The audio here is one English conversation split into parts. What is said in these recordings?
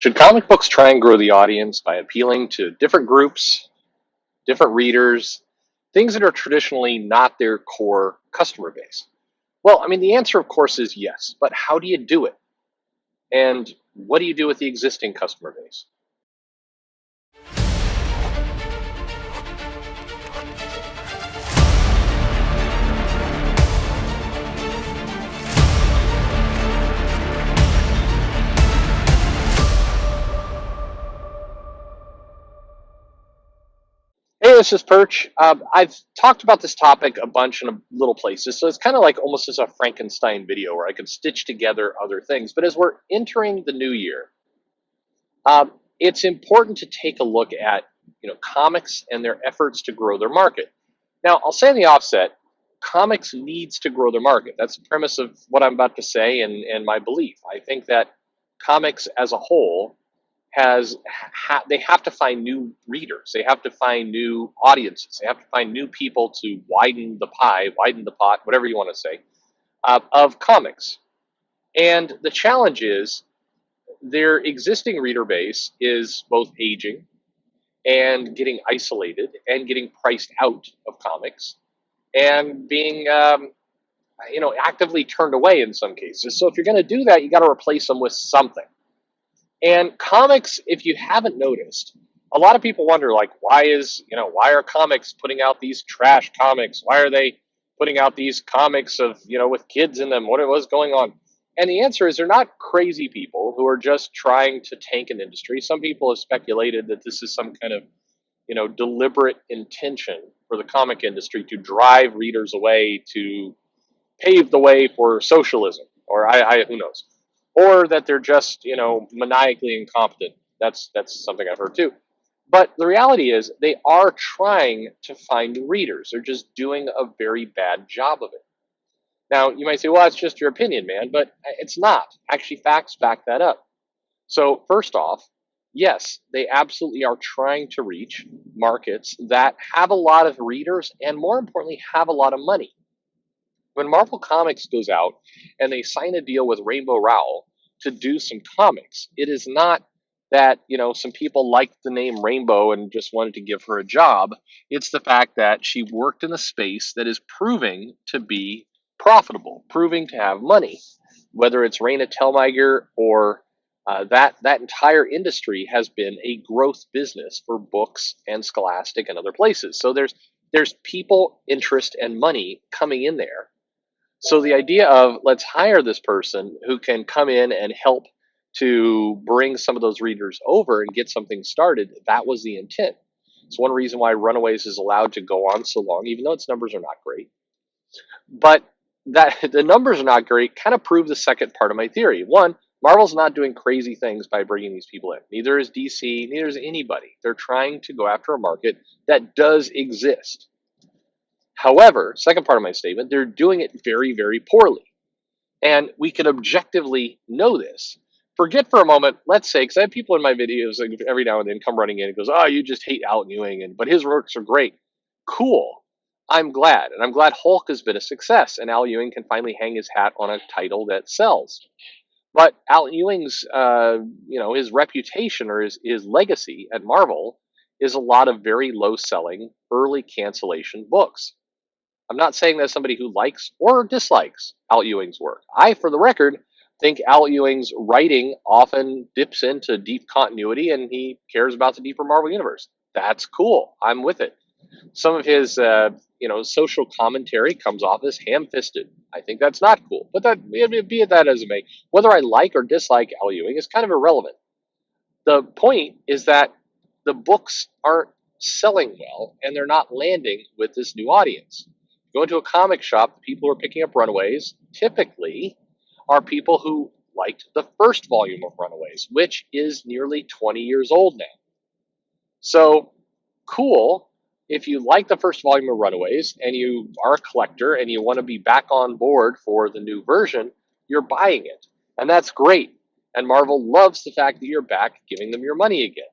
Should comic books try and grow the audience by appealing to different groups, different readers, things that are traditionally not their core customer base? Well, I mean, the answer, of course, is yes, but how do you do it? And what do you do with the existing customer base? Hey, this is Perch. I've talked about this topic a bunch in a little places, so it's kind of like almost as a Frankenstein video where I could stitch together other things. But as we're entering the new year, it's important to take a look at comics and their efforts to grow their market. Now, I'll say in the offset, comics needs to grow their market. That's the premise of what I'm about to say and my belief. I think that comics as a whole they have to find new readers. They have to find new audiences. They have to find new people to widen the pie, widen the pot, whatever you want to say, of comics. And the challenge is their existing reader base is both aging and getting isolated and getting priced out of comics and being actively turned away in some cases. So if you're going to do that, you got to replace them with something. And comics, if you haven't noticed, a lot of people wonder, like, why are comics putting out these trash comics? Why are they putting out these comics of, with kids in them? What was going on? And the answer is they're not crazy people who are just trying to tank an industry. Some people have speculated that this is some kind of, deliberate intention for the comic industry to drive readers away to pave the way for socialism, or who knows, or that they're just maniacally incompetent. That's something I've heard too. But the reality is they are trying to find new readers. They're just doing a very bad job of it. Now you might say, well, that's just your opinion, man, but it's not. Actually, facts back that up. So first off, yes, they absolutely are trying to reach markets that have a lot of readers and, more importantly, have a lot of money. When Marvel Comics goes out and they sign a deal with Rainbow Rowell to do some comics, it is not that, some people liked the name Rainbow and just wanted to give her a job. It's the fact that she worked in a space that is proving to be profitable, proving to have money. Whether it's Raina Telgemeier or that entire industry has been a growth business for books and Scholastic and other places. So there's people, interest, and money coming in there. So the idea of let's hire this person who can come in and help to bring some of those readers over and get something started, that was the intent. It's one reason why Runaways is allowed to go on so long, even though its numbers are not great. But that the numbers are not great kind of prove the second part of my theory. One, Marvel's not doing crazy things by bringing these people in. Neither is DC, neither is anybody. They're trying to go after a market that does exist. However, second part of my statement, they're doing it very, very poorly. And we can objectively know this. Forget for a moment, let's say, because I have people in my videos like, every now and then come running in and goes, oh, you just hate Alan Ewing, but his works are great. Cool. I'm glad. And I'm glad Hulk has been a success and Al Ewing can finally hang his hat on a title that sells. But Alan Ewing's, his reputation or his legacy at Marvel is a lot of very low selling, early cancellation books. I'm not saying that somebody who likes or dislikes Al Ewing's work. I, for the record, think Al Ewing's writing often dips into deep continuity and he cares about the deeper Marvel universe. That's cool. I'm with it. Some of his, social commentary comes off as ham-fisted. I think that's not cool. But that, be it that as it may, whether I like or dislike Al Ewing is kind of irrelevant. The point is that the books aren't selling well and they're not landing with this new audience. Go into a comic shop, the people who are picking up Runaways typically are people who liked the first volume of Runaways, which is nearly 20 years old now. So, cool. If you like the first volume of Runaways and you are a collector and you want to be back on board for the new version, you're buying it. And that's great. And Marvel loves the fact that you're back giving them your money again.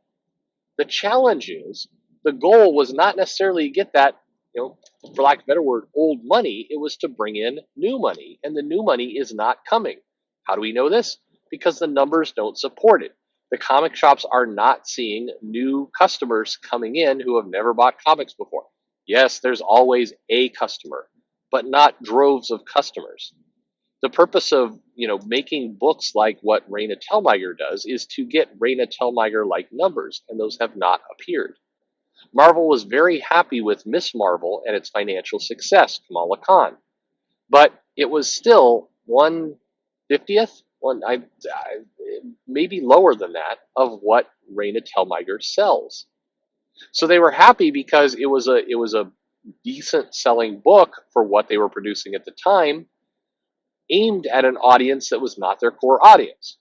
The challenge is the goal was not necessarily to get that, for lack of a better word, old money. It was to bring in new money. And the new money is not coming. How do we know this? Because the numbers don't support it. The comic shops are not seeing new customers coming in who have never bought comics before. Yes, there's always a customer, but not droves of customers. The purpose of making books like what Raina Telgemeier does is to get Raina Telgemeier like numbers, and those have not appeared. Marvel was very happy with Miss Marvel and its financial success, Kamala Khan, but it was still 1/50th, maybe lower than that, of what Raina Telgemeier sells. So they were happy because it was a decent selling book for what they were producing at the time, aimed at an audience that was not their core audience.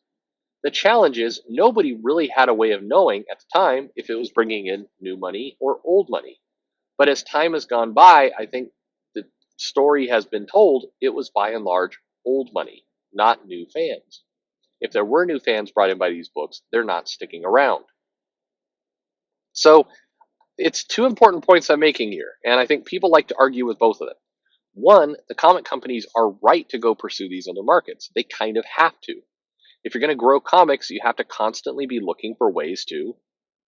The challenge is nobody really had a way of knowing at the time if it was bringing in new money or old money. But as time has gone by, I think the story has been told it was by and large old money, not new fans. If there were new fans brought in by these books, they're not sticking around. So it's two important points I'm making here, and I think people like to argue with both of them. One, the comic companies are right to go pursue these other markets. They kind of have to. If you're going to grow comics, you have to constantly be looking for ways to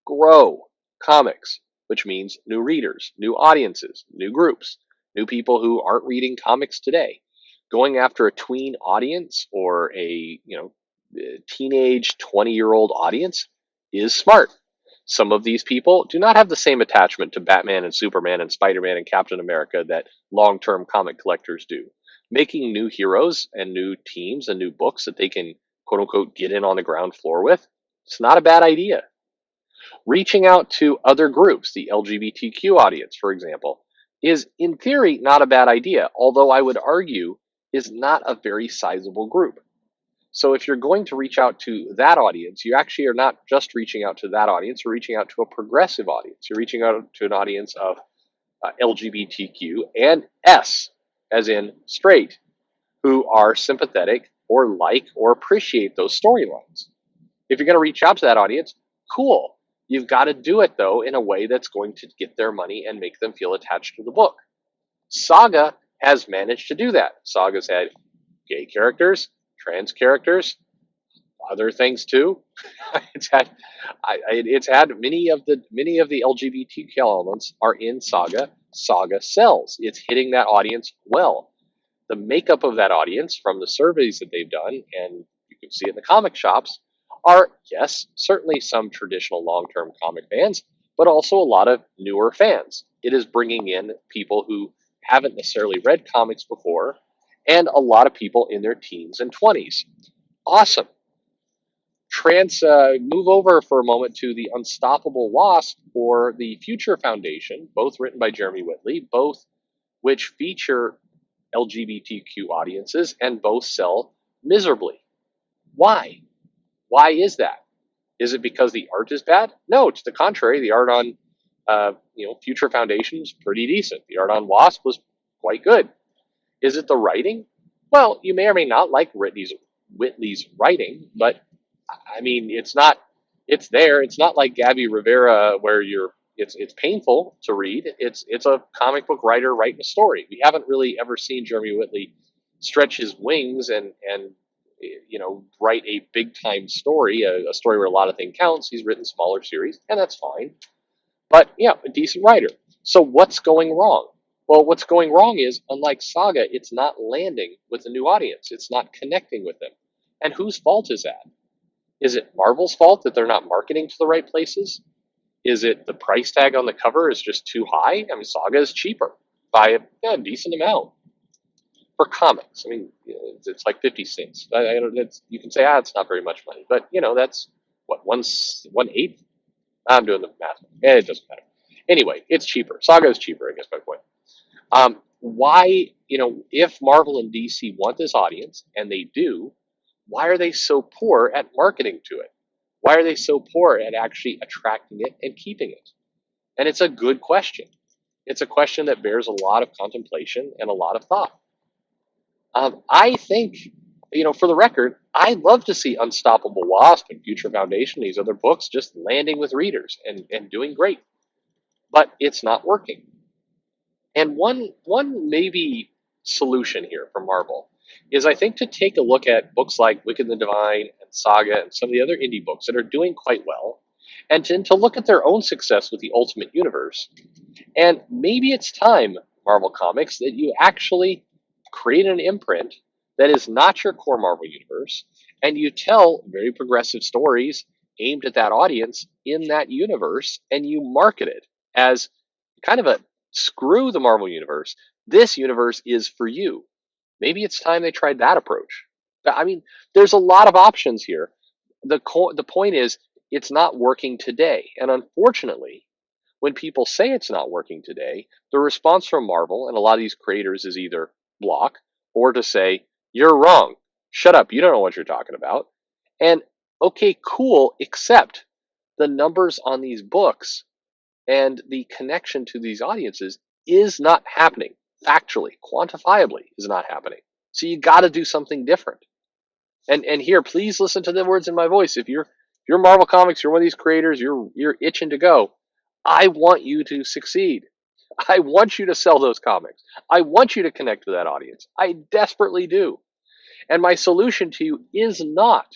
grow comics, which means new readers, new audiences, new groups, new people who aren't reading comics today. Going after a tween audience or a teenage 20-year-old audience is smart. Some of these people do not have the same attachment to Batman and Superman and Spider-Man and Captain America that long-term comic collectors do. Making new heroes and new teams and new books that they can quote unquote get in on the ground floor with, it's not a bad idea. Reaching out to other groups, the LGBTQ audience, for example, is in theory not a bad idea, although I would argue is not a very sizable group. So if you're going to reach out to that audience, you actually are not just reaching out to that audience, you're reaching out to a progressive audience. You're reaching out to an audience of LGBTQ and S, as in straight, who are sympathetic or like or appreciate those storylines. If you're going to reach out to that audience, cool. You've got to do it, though, in a way that's going to get their money and make them feel attached to the book. Saga has managed to do that. Saga's had gay characters, trans characters, other things too. it's had many of the LGBTQ elements are in Saga. Saga sells. It's hitting that audience well. The makeup of that audience from the surveys that they've done, and you can see it in the comic shops, are, yes, certainly some traditional long-term comic fans, but also a lot of newer fans. It is bringing in people who haven't necessarily read comics before, and a lot of people in their teens and 20s. Awesome. Move over for a moment to The Unstoppable Wasp or the Future Foundation, both written by Jeremy Whitley, both which feature LGBTQ audiences and both sell miserably. Why? Why is that? Is it because the art is bad? No, to the contrary. The art on Future Foundation is pretty decent. The art on Wasp was quite good. Is it the writing? Well, you may or may not like Whitley's writing, but I mean, it's not. It's there. It's not like Gabby Rivera where It's painful to read. It's a comic book writer writing a story. We haven't really ever seen Jeremy Whitley stretch his wings and write a big time story, a story where a lot of things counts. He's written smaller series, and that's fine. But yeah, a decent writer. So what's going wrong? Well, what's going wrong is, unlike Saga, it's not landing with a new audience. It's not connecting with them. And whose fault is that? Is it Marvel's fault that they're not marketing to the right places? Is it the price tag on the cover is just too high? I mean, Saga is cheaper by a decent amount for comics. I mean, it's like 50 cents. You can say, it's not very much money, but that's what, 1/8. I'm doing the math. It doesn't matter. Anyway, it's cheaper. Saga is cheaper, I guess my point. Why, if Marvel and DC want this audience, and they do, why are they so poor at marketing to it? Why are they so poor at actually attracting it and keeping it? And it's a good question. It's a question that bears a lot of contemplation and a lot of thought. I think, for the record, I'd love to see Unstoppable Wasp and Future Foundation, these other books, just landing with readers and doing great. But it's not working. And one maybe solution here for Marvel is I think to take a look at books like Wicked and the Divine and Saga and some of the other indie books that are doing quite well, and to look at their own success with the Ultimate Universe. And maybe it's time, Marvel Comics, that you actually create an imprint that is not your core Marvel Universe, and you tell very progressive stories aimed at that audience in that universe, and you market it as kind of a screw the Marvel Universe. This universe is for you. Maybe it's time they tried that approach. I mean, there's a lot of options here. The point is, it's not working today. And unfortunately, when people say it's not working today, the response from Marvel and a lot of these creators is either block or to say, you're wrong. Shut up. You don't know what you're talking about. And okay, cool, except the numbers on these books and the connection to these audiences is not happening. Factually, quantifiably is not happening. So you got to do something different. And here, please listen to the words in my voice. If you're Marvel Comics, you're one of these creators, you're itching to go. I want you to succeed. I want you to sell those comics. I want you to connect with that audience. I desperately do. And my solution to you is not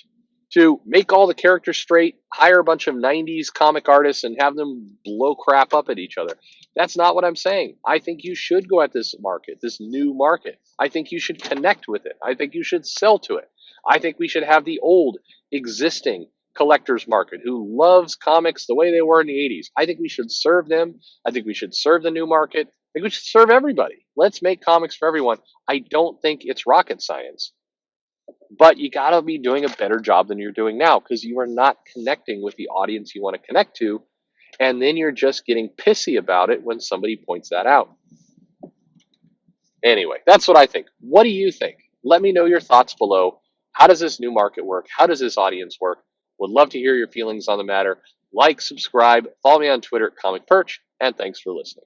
to make all the characters straight, hire a bunch of 90s comic artists, and have them blow crap up at each other. That's not what I'm saying. I think you should go at this market, this new market. I think you should connect with it. I think you should sell to it. I think we should have the old, existing collectors market who loves comics the way they were in the 80s. I think we should serve them. I think we should serve the new market. I think we should serve everybody. Let's make comics for everyone. I don't think it's rocket science. But you got to be doing a better job than you're doing now because you are not connecting with the audience you want to connect to. And then you're just getting pissy about it when somebody points that out. Anyway, that's what I think. What do you think? Let me know your thoughts below. How does this new market work? How does this audience work? Would love to hear your feelings on the matter. Like, subscribe, follow me on Twitter at Comic Perch, and thanks for listening.